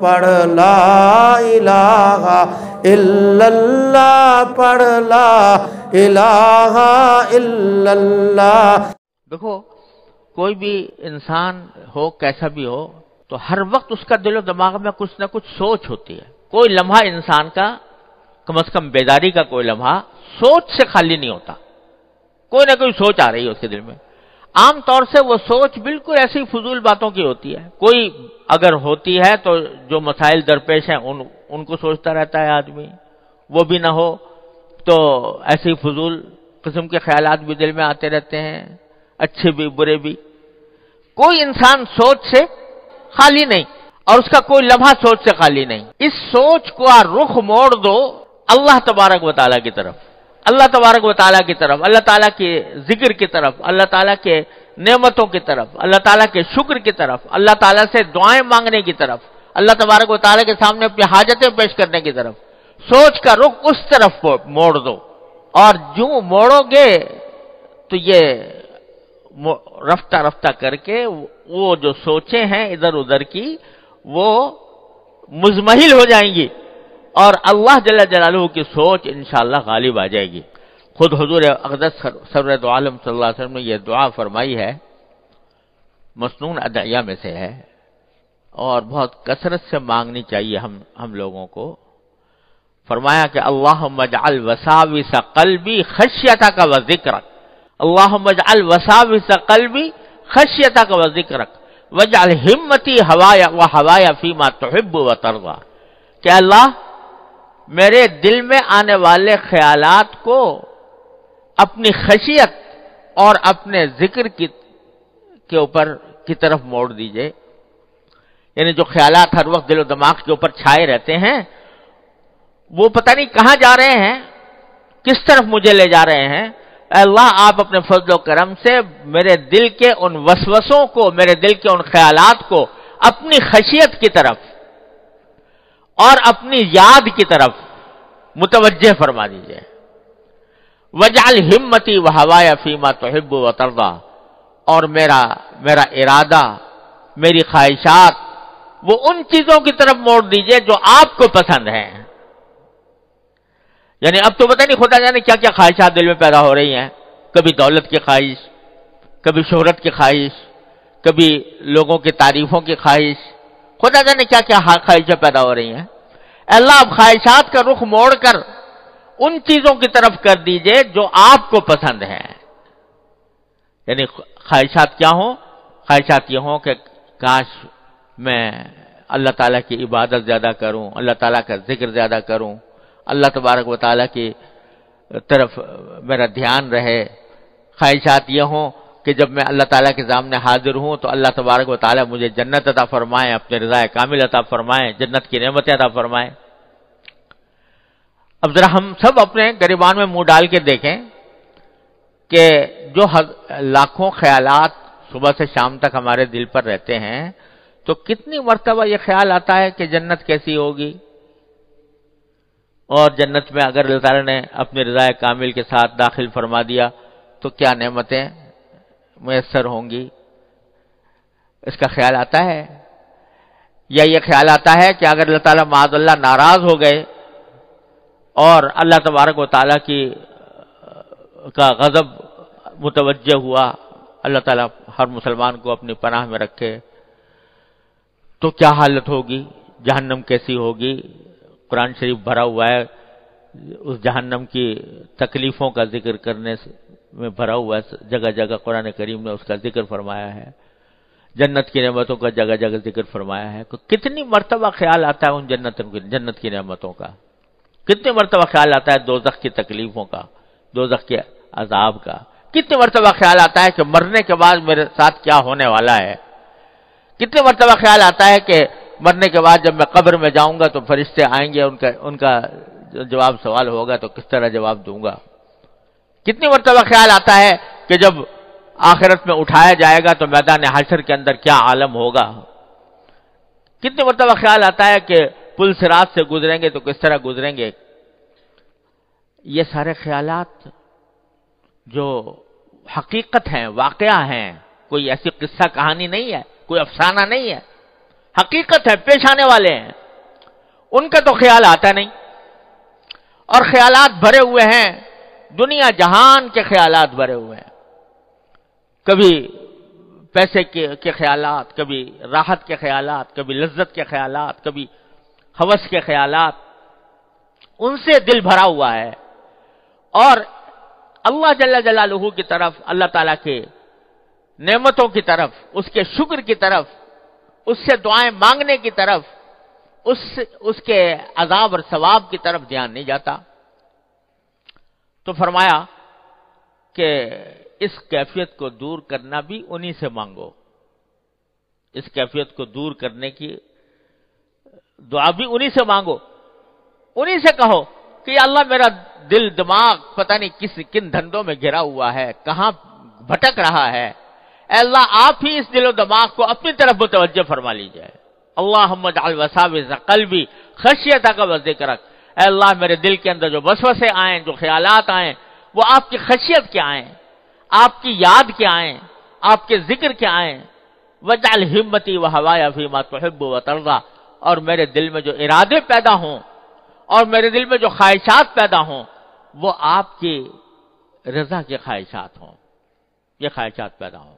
पढ़ ला इलाहा इल्लल्लाह, पढ़ ला इलाहा इल्लल्लाह। देखो, कोई भी इंसान हो, कैसा भी हो, तो हर वक्त उसका दिलो दिमाग में कुछ ना कुछ सोच होती है। कोई लम्हा इंसान का, कम से कम बेदारी का कोई लम्हा सोच से खाली नहीं होता। कोई ना कोई सोच आ रही है उसके दिल में। आम तौर से वो सोच बिल्कुल ऐसी फजूल बातों की होती है। कोई अगर होती है तो जो मसाइल दरपेश हैं उनको सोचता रहता है आदमी, वो भी ना हो तो ऐसी फजूल किस्म के ख्यालात भी दिल में आते रहते हैं, अच्छे भी बुरे भी। कोई इंसान सोच से खाली नहीं, और उसका कोई लम्हा सोच से खाली नहीं। इस सोच का रुख मोड़ दो अल्लाह तबारक व तआला की तरफ, अल्लाह तबारक व तआला की तरफ, अल्लाह ताला के जिक्र की तरफ, अल्लाह ताला के नेमतों की तरफ, अल्लाह ताला के शुक्र की तरफ, अल्लाह ताला से दुआएं मांगने की तरफ, अल्लाह तबारक व तआला के सामने अपनी हाजतें पेश करने की तरफ। सोच का रुख उस तरफ मोड़ दो, और जो मोड़ोगे तो ये रफ्ता रफ्ता करके वो जो सोचें हैं इधर उधर की, वो मुजमहिल हो जाएंगी और अल्लाह जल्ल जलालुहु की सोच इंशाअल्लाह गालिब आ जाएगी। खुद हुजूर अक़दस सरवर दो आलम सल्लल्लाहु अलैहि वसल्लम ने यह दुआ फरमाई है, मसनून अदइया में से है, और बहुत कसरत से मांगनी चाहिए हम लोगों को। फरमाया कि अल्लाहुम्मा जअल वसाविस क़ल्बी खश्यतक व ज़िक्रक, अल्लाहुम्मा जअल वसाविस क़ल्बी खश्यतक व ज़िक्रक वजअल हिम्मती हवाया व हवाया फीमा तुहिब्बु व तर्दा। कि अल्लाह मेरे दिल में आने वाले ख्यालात को अपनी खशियत और अपने जिक्र के ऊपर की तरफ मोड़ दीजिए। यानी जो ख्यालात हर वक्त दिलो दिमाग के ऊपर छाए रहते हैं, वो पता नहीं कहां जा रहे हैं, किस तरफ मुझे ले जा रहे हैं। अल्लाह आप अपने फजल करम से मेरे दिल के उन वसवसों को, मेरे दिल के उन ख्यालात को अपनी खशियत की तरफ और अपनी याद की तरफ मुतवज्जे फरमा दीजिए। वजअल हिम्मती व हवाया फीमा तुहिब्बु व तर्दा, और मेरा इरादा, मेरी ख्वाहिशात वो उन चीजों की तरफ मोड़ दीजिए जो आपको पसंद हैं। यानी अब तो पता नहीं खुदा जाने क्या क्या ख्वाहिशात दिल में पैदा हो रही हैं। कभी दौलत की ख्वाहिश, कभी शोहरत की ख्वाहिश, कभी लोगों की तारीफों की ख्वाहिश, खुदा जाने क्या क्या ख्वाहिशें पैदा हो रही हैं। अल्लाह अब ख्वाहिशात का रुख मोड़कर उन चीजों की तरफ कर दीजिए जो आपको पसंद है। यानी ख्वाहिशात क्या हो? ख्वाहिशात ये हो कि काश मैं अल्लाह ताला की इबादत ज्यादा करूं, अल्लाह ताला का जिक्र ज्यादा करूं, अल्लाह तबारक व तआला की तरफ मेरा ध्यान रहे। ख्वाहिशात ये हो कि जब मैं अल्लाह ताला के सामने हाजिर हूं तो अल्लाह तबारक व तआला मुझे जन्नत अता फरमाए, अपने रज़ाए कामिल अता फरमाए, जन्नत की नेमतें अता फरमाए। अब जरा हम सब अपने गिरबान में मुंह डाल के देखें कि जो लाखों ख्यालात सुबह से शाम तक हमारे दिल पर रहते हैं, तो कितनी मर्तबा यह ख्याल आता है कि जन्नत कैसी होगी, और जन्नत में अगर अल्लाह ताला ने अपने रज़ाए कामिल के साथ दाखिल फरमा दिया तो क्या नेमतें मुयस्सर होंगी। इसका ख्याल आता है। या ये ख्याल आता है कि अगर अल्लाह ताला माअज़ल्लाह नाराज हो गए और अल्लाह तबारक व तआला का गज़ब मुतवज्जे हुआ, अल्लाह ताला हर मुसलमान को अपनी पनाह में रखे, तो क्या हालत होगी, जहन्नम कैसी होगी। कुरान शरीफ भरा हुआ है उस जहन्नम की तकलीफों का जिक्र करने में भरा हुआ है। जगह जगह कुरान करीम ने उसका जिक्र फरमाया है। जन्नत की नेमतों का जगह जगह जिक्र फरमाया है। कितनी मर्तबा ख्याल आता है उन जन्नत की नेमतों का, कितनी मर्तबा ख्याल आता है दोज़ख की तकलीफों का, दोज़ख के अजाब का। कितनी मर्तबा ख्याल आता है कि मरने के बाद मेरे साथ क्या होने वाला है। कितनी मर्तबा ख्याल आता है कि मरने के बाद जब मैं कब्र में जाऊंगा तो फरिश्ते आएंगे, उनका जवाब सवाल होगा तो किस तरह जवाब दूंगा। कितनी मर्तबा ख्याल आता है कि जब आखिरत में उठाया जाएगा तो मैदान हशर के अंदर क्या आलम होगा। कितनी मर्तबा ख्याल आता है कि पुल सिरात से गुजरेंगे तो किस तरह गुजरेंगे। ये सारे ख्यालात जो हकीकत हैं, वाकया हैं, कोई ऐसी किस्सा कहानी नहीं है, कोई अफसाना नहीं है। حقیقت ہے، پیش آنے والے ہیں، ان کا تو خیال آتا نہیں، اور خیالات بھرے ہوئے ہیں، دنیا جہان کے خیالات بھرے ہوئے ہیں، کبھی پیسے کے خیالات، کبھی راحت کے خیالات، کبھی لذت کے خیالات، کبھی ہوس کے خیالات، ان سے دل بھرا ہوا ہے۔ اور اللہ جل جلالہ کی طرف، اللہ تعالیٰ کے نعمتوں کی طرف، اس کے شکر کی طرف، اس سے دعائیں مانگنے کی طرف، اس کے عذاب اور ثواب کی طرف دھیان نہیں جاتا۔ تو فرمایا کہ اس کیفیت کو دور کرنا بھی انہی سے مانگو، اس کیفیت کو دور کرنے کی دعا بھی انہی سے مانگو، انہی سے کہو کہ یا اللہ میرا دل دماغ پتہ نہیں کن دھندوں میں گھرا ہوا ہے، کہاں بھٹک رہا ہے، اے اللہ آپ ہی اس دل و دماغ کو اپنی طرف متوجہ فرما لیجئے۔ اللہم اجعل وساوس قلبی خشیتک و ذکرک، اے اللہ میرے دل کے اندر جو وسوسے آئیں، جو خیالات آئیں، وہ آپ کی خشیت کے آئیں، آپ کی یاد کے آئیں، آپ کے ذکر کے آئیں۔ وجعل ہمتی و ہوایا فیما تحب و ترضی، اور میرے دل میں جو ارادے پیدا ہوں اور میرے دل میں جو خواہشات پیدا ہوں وہ آپ کی رضا کے خواہشات ہوں، یہ خواہشات پیدا ہوں۔